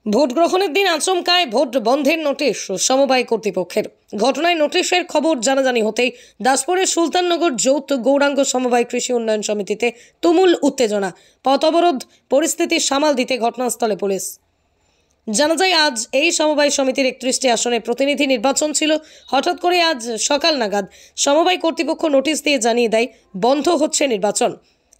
Vote গ্রহণের দিন আচমকায় vote বন্ধের নোটিশ সমবায় কর্তৃপক্ষের। ঘটনায় নোটিশের খবর জানাজানি হতেই দাসপুরের সুলতাননগর যৌথ গৌরাঙ্গ সমবায় কৃষি উন্নয়ন সমিতিতে তুমুল উত্তেজনা, পথ অবরোধ পরিস্থিতি সামাল দিতে ঘটনাস্থলে পুলিশ। জানা যায়, আজ এই সমবায় সমিতির 31টি আসনের প্রতিনিধি নির্বাচন ছিল। হঠাৎ করে আজ সকাল নাগাদ সমবায় কর্তৃপক্ষ নোটিশ দিয়ে জানিয়ে দেয় বন্ধ হচ্ছে নির্বাচন,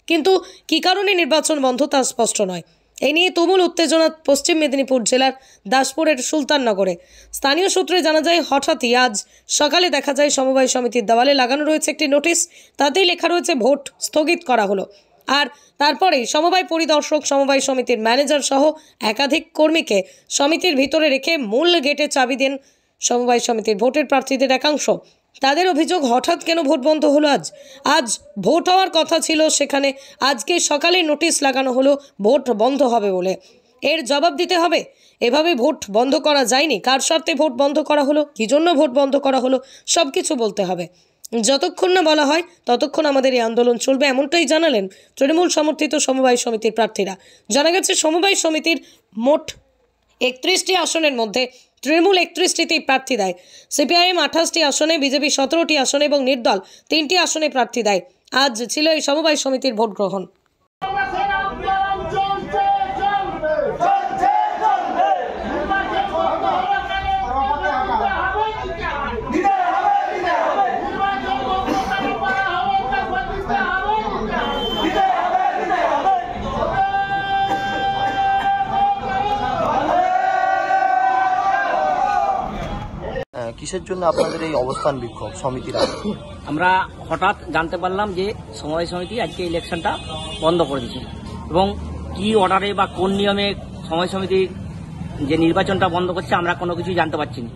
কিন্তু কী কারণে নির্বাচন বন্ধ তা স্পষ্ট নয়। এই নিয়ে তুমুল উত্তেজনা পশ্চিম মেদিনীপুর জেলার দাসপুরের সুলতাননগরে। স্থানীয় সূত্রে জানা যায়, হঠাৎই আজ সকালে দেখা যায় সমবায় সমিতির দেওয়ালে লাগানো রয়েছে একটি নোটিশ। তাতেই লেখা রয়েছে ভোট স্থগিত করা হলো। আর তারপরেই সমবায় পরিদর্শক, সমবায় সমিতির ম্যানেজার সহ একাধিক কর্মীকে সমিতির ভিতরে রেখে মূল গেটে চাবি দেন সমবায় সমিতির ভোটের প্রার্থীদের একাংশ। তাদের অভিযোগ, হঠাৎ কেন ভোট বন্ধ হলো? আজ ভোট হওয়ার কথা ছিল, সেখানে আজকে সকালে নোটিশ লাগানো হলো ভোট বন্ধ হবে বলে। এর জবাব দিতে হবে। এভাবে ভোট বন্ধ করা যায়নি। কার স্বার্থে ভোট বন্ধ করা হলো, কী জন্য ভোট বন্ধ করা হলো, সব কিছু বলতে হবে। যতক্ষণ না বলা হয় ততক্ষণ আমাদের এই আন্দোলন চলবে, এমনটাই জানালেন তৃণমূল সমর্থিত সমবায় সমিতির প্রার্থীরা। জানা গেছে, সমবায় সমিতির মোট 31টি আসনের মধ্যে তৃণমূল 31টিতেই প্রার্থী দেয়, সিপিআইএম 28টি আসনে, বিজেপি 17টি আসনে এবং নির্দল 3টি আসনে প্রার্থী দেয়। আজ ছিল এই সমবায় সমিতির ভোট গ্রহণ। কিসের জন্য আপনাদের এই অবস্থান বিক্ষোভ সমিতিরা? আমরা হঠাৎ জানতে পারলাম যে সমবায় সমিতি আজকে ইলেকশনটা বন্ধ করে দিয়েছে, এবং কি অর্ডারে বা কোন নিয়মে সমবায় সমিতির যে নির্বাচনটা বন্ধ করছে আমরা কোনো কিছু জানতে পারছি না।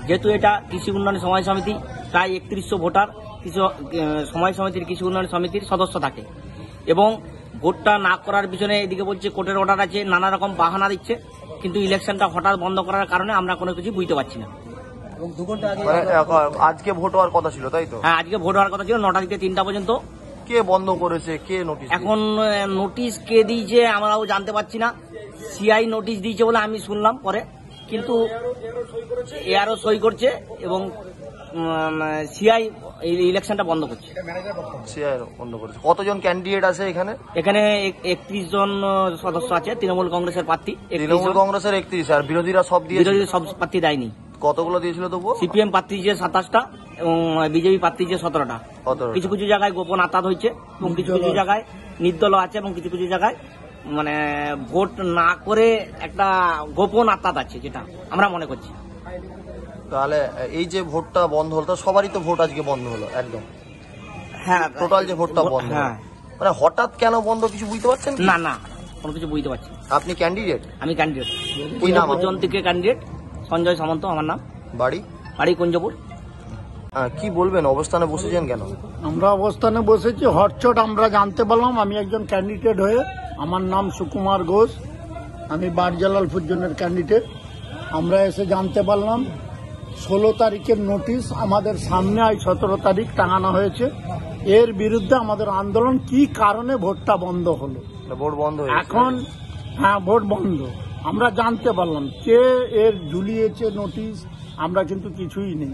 যেহেতু এটা কৃষি উন্নয়ন সমবায় সমিতি, প্রায় 3100 ভোটার সমবায় সমিতির কৃষি উন্নয়ন সমিতির সদস্য থাকে, এবং ভোটটা না করার পিছনে এদিকে বলছে কোর্টের অর্ডার আছে, নানা রকম বাহানা দিচ্ছে, কিন্তু ইলেকশনটা হঠাৎ বন্ধ করার কারণে আমরা কোনো কিছু বুঝতে পারছি না। আজকে ভোট হওয়ার কথা ছিল, তাই তো? হ্যাঁ, আজকে ভোট হওয়ার কথা ছিল 9টা থেকে 3টা পর্যন্ত। কে বন্ধ করেছে, কে নোটিশ? এখন নোটিশ কে দিয়েছে আমরাও জানতে পারছি না। সিআই নোটিশ দিয়েছে বলে আমি শুনলাম পরে, কিন্তু এআরও সই করছে এবং সিআই ইলেকশনটা বন্ধ করছে। সিআই বন্ধ করেছে। কতজন ক্যান্ডিডেট আছে এখানে? এখানে 31 জন সদস্য আছে। তৃণমূল কংগ্রেসের প্রার্থী, তৃণমূল কংগ্রেসের 31, আর বিরোধীরা সব দিয়ে? বিরোধী সব প্রার্থী দেয়নি। কতগুলো দিয়েছিল তবুও? সিপিএম প্রার্থী যে 27টা এবং বিজেপি প্রার্থী যে 17টা। কিছু কিছু জায়গায় গোপন আতাত হয়েছে এবং কিছু কিছু জায়গায় নির্দল আছে, এবং কিছু কিছু জায়গায় মানে ভোট না করে একটা গোপন আতাত আছে, যেটা আমরা মনে করছি। তাহলে এই যে ভোটটা বন্ধ হলো, সবারই তো ভোট আজকে বন্ধ হলো একদম? হ্যাঁ, টোটাল যে ভোটটা বন্ধ, হ্যাঁ, মানে হঠাৎ কেন বন্ধ কিছু বুঝতে পারছেন? না না, কোনো কিছু বুঝতে পারছি। আপনি ক্যান্ডিডেট? আমি ক্যান্ডিডেট, কি নাম? থেকে ক্যান্ডিডেট সঞ্জয় সামন্ত আমার নাম। বাড়ি কুঞ্জপুর। কি বলবেন, অবস্থানে বসেছেন কেন? আমরা অবস্থানে বসেছি হটচট আমরা জানতে পারলাম। আমি একজন ক্যান্ডিডেট হয়ে, আমার নাম সুকুমার ঘোষ, আমি বারজালালপুর জনের ক্যান্ডিডেট। আমরা এসে জানতে পারলাম 16 তারিখের নোটিশ আমাদের সামনে আজ 17 তারিখ টাঙানো হয়েছে। এর বিরুদ্ধে আমাদের আন্দোলন। কি কারণে ভোটটা বন্ধ হলো? ভোট বন্ধ এখন? হ্যাঁ, ভোট বন্ধ আমরা জানতে পারলাম। কে এর ঝুলিয়েছে নোটিশ, আমরা কিন্তু কিছুই নেই।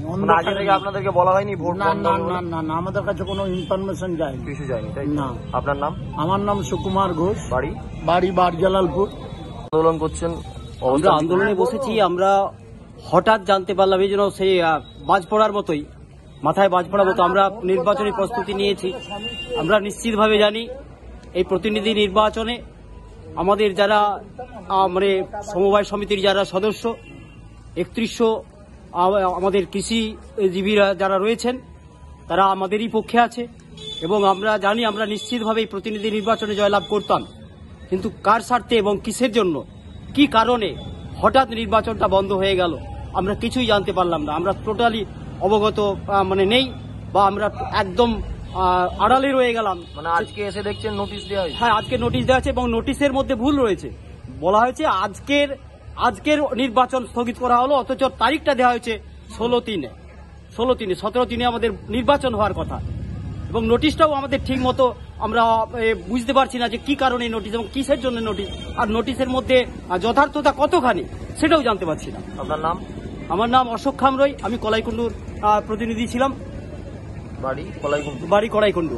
আপনাদেরকে বলা হয়নি ভোট? না না না না না, আমাদের কাছে কোনো ইনফরমেশন যায়নি, কিছু যায়নি, তাই না। আপনার নাম? আমার নাম সুকুমার ঘোষ, বাড়ি বারজালালপুর। আন্দোলন করছেন? আমরা আন্দোলনে বসেছি। আমরা হঠাৎ জানতে পারলাম, এই জন্য সেই বাজ পড়ার মতোই, মাথায় বাজ পড়ার মতো আমরা নির্বাচনী প্রস্তুতি নিয়েছি। আমরা নিশ্চিতভাবে জানি এই প্রতিনিধি নির্বাচনে আমাদের যারা মানে সমবায় সমিতির যারা সদস্য 3100 আমাদের কৃষিজীবীরা যারা রয়েছেন তারা আমাদেরই পক্ষে আছে, এবং আমরা জানি আমরা নিশ্চিতভাবে এই প্রতিনিধি নির্বাচনে জয়লাভ করতাম। কিন্তু কার স্বার্থে এবং কিসের জন্য, কি কারণে হঠাৎ নির্বাচনটা বন্ধ হয়ে গেল আমরা কিছুই জানতে পারলাম না। আমরা টোটালি অবগত মানে নেই, বা আমরা একদম আড়ালে রয়ে গেলাম। মানে আজকে এসে দেখছেন নোটিশ দেওয়া হয়েছে? হ্যাঁ, আজকে নোটিশ দেওয়া আছে, এবং নোটিশের মধ্যে ভুল রয়েছে। বলা হয়েছে আজকের নির্বাচন স্থগিত করা হলো, অথচ তারিখটা দেওয়া হয়েছে 16/3। 17/3 আমাদের নির্বাচন হওয়ার কথা, এবং নোটিশটাও আমাদের ঠিক মতো আমরা বুঝতে পারছি না যে কি কারণে নোটিশ এবং কিসের জন্য নোটিশ, আর নোটিশের মধ্যে যথার্থতা কতখানি সেটাও জানতে পারছি না। আপনার নাম? আমার নাম অশোক খামরই, আমি কলাইকুণ্ডুর প্রতিনিধি ছিলাম। বাড়ি কলাইকুণ্ডু? বাড়ি কলাইকুণ্ডু।